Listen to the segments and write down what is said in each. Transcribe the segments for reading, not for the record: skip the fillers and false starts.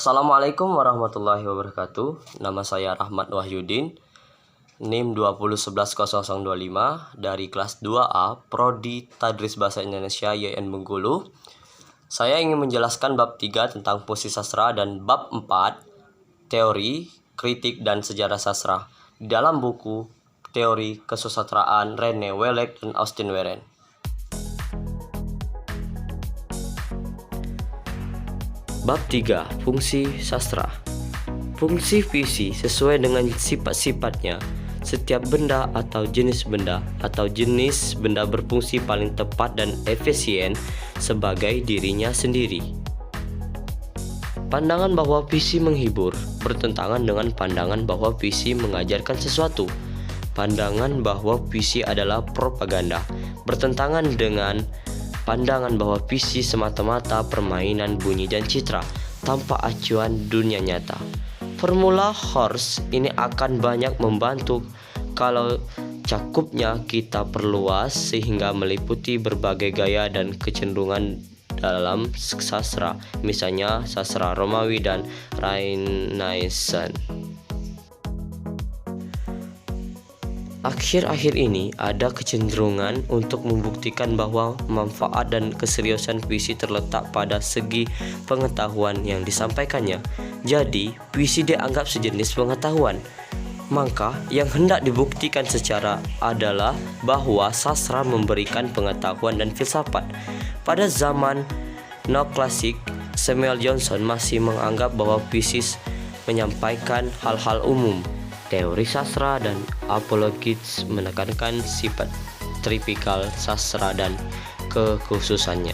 Assalamualaikum warahmatullahi wabarakatuh. Nama saya Rahmat Wahyudin, NIM 2011025 dari kelas 2A Prodi Tadris Bahasa Indonesia YN Bengkulu. Saya ingin menjelaskan bab 3 tentang fungsi sastra dan bab 4 teori, kritik, dan sejarah sastra di dalam buku Teori Kesusastraan Rene Wellek dan Austin Weren. Bab 3. Fungsi sastra. Fungsi visi sesuai dengan sifat-sifatnya. Setiap benda atau jenis benda berfungsi paling tepat dan efisien sebagai dirinya sendiri. Pandangan bahwa visi menghibur bertentangan dengan pandangan bahwa visi mengajarkan sesuatu. Pandangan bahwa visi adalah propaganda bertentangan dengan pandangan bahwa visi semata-mata permainan bunyi dan citra tanpa acuan dunia nyata. Formula Horst ini akan banyak membantu kalau cakupnya kita perluas sehingga meliputi berbagai gaya dan kecenderungan dalam sastra, misalnya sastra Romawi dan Renaissance. Akhir-akhir ini ada kecenderungan untuk membuktikan bahwa manfaat dan keseriusan visi terletak pada segi pengetahuan yang disampaikannya. Jadi, visi dianggap sejenis pengetahuan. Maka, yang hendak dibuktikan secara adalah bahwa sastra memberikan pengetahuan dan filsafat. Pada zaman neoklasik, Samuel Johnson masih menganggap bahwa visi menyampaikan hal-hal umum. Teori sastra dan apologetics menekankan sifat tipikal sastra dan kekhususannya.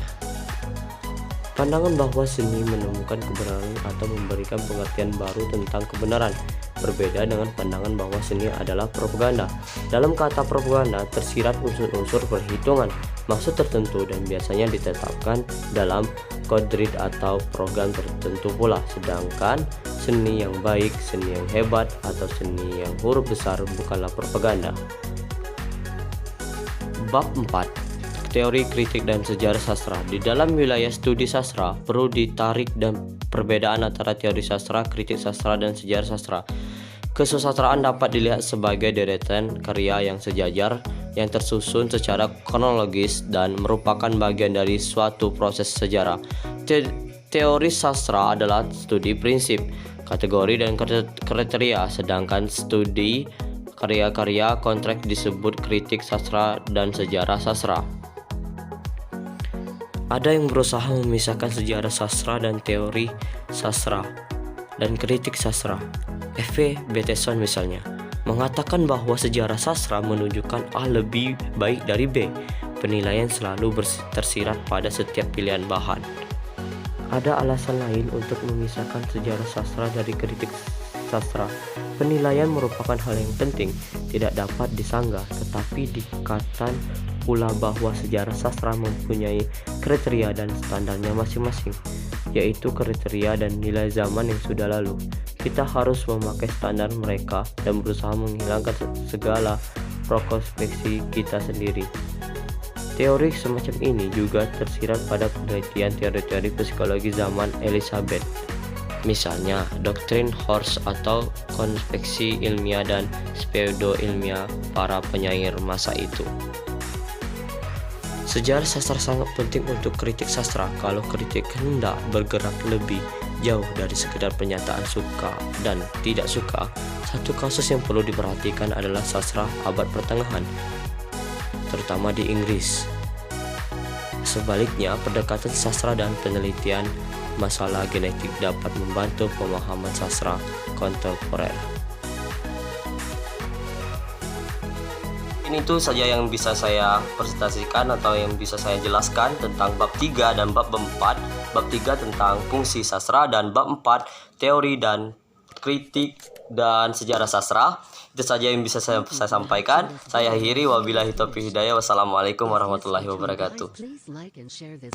Pandangan bahwa seni menemukan kebenaran atau memberikan pengertian baru tentang kebenaran berbeda dengan pandangan bahwa seni adalah propaganda. Dalam kata propaganda tersirat unsur-unsur perhitungan, maksud tertentu dan biasanya ditetapkan dalam kodrat atau program tertentu pula. Sedangkan seni yang baik, seni yang hebat, atau seni yang huruf besar bukanlah propaganda. Bab 4. Teori, kritik, dan sejarah sastra. Di dalam wilayah studi sastra perlu ditarik dan perbedaan antara teori sastra, kritik sastra, dan sejarah sastra. Kesusastraan dapat dilihat sebagai deretan karya yang sejajar yang tersusun secara kronologis dan merupakan bagian dari suatu proses sejarah. Teori sastra adalah studi prinsip, kategori, dan kriteria, sedangkan studi karya-karya konteks disebut kritik sastra dan sejarah sastra. Ada yang berusaha memisahkan sejarah sastra dan teori sastra dan kritik sastra. F.V. Bateson misalnya mengatakan bahwa sejarah sastra menunjukkan A lebih baik dari B. Penilaian selalu tersirat pada setiap pilihan bahan. Ada alasan lain untuk memisahkan sejarah sastra dari kritik sastra. Penilaian merupakan hal yang penting, tidak dapat disanggah, tetapi dikatakan pula bahwa sejarah sastra mempunyai kriteria dan standarnya masing-masing, yaitu kriteria dan nilai zaman yang sudah lalu. Kita harus memakai standar mereka dan berusaha menghilangkan segala prospeksi kita sendiri. Teori semacam ini juga tersirat pada penelitian teori-teori psikologi zaman Elizabeth, misalnya doktrin Horst atau konspeksi ilmiah dan pseudo-ilmiah para penyair masa itu. Sejarah sastra sangat penting untuk kritik sastra. Kalau kritik hendak bergerak lebih jauh dari sekedar pernyataan suka dan tidak suka, satu kasus yang perlu diperhatikan adalah sastra abad pertengahan, terutama di Inggris. Sebaliknya, pendekatan sastra dan penelitian masalah genetik dapat membantu pemahaman sastra kontemporer. Ini tuh saja yang bisa saya presentasikan atau yang bisa saya jelaskan tentang bab 3 dan bab 4. Bab 3 tentang fungsi sastra dan bab 4 teori dan kritik dan sejarah sastra. Itu saja yang bisa saya sampaikan. Saya akhiri, wabillahi taufiq hidayah. Wassalamualaikum warahmatullahi wabarakatuh.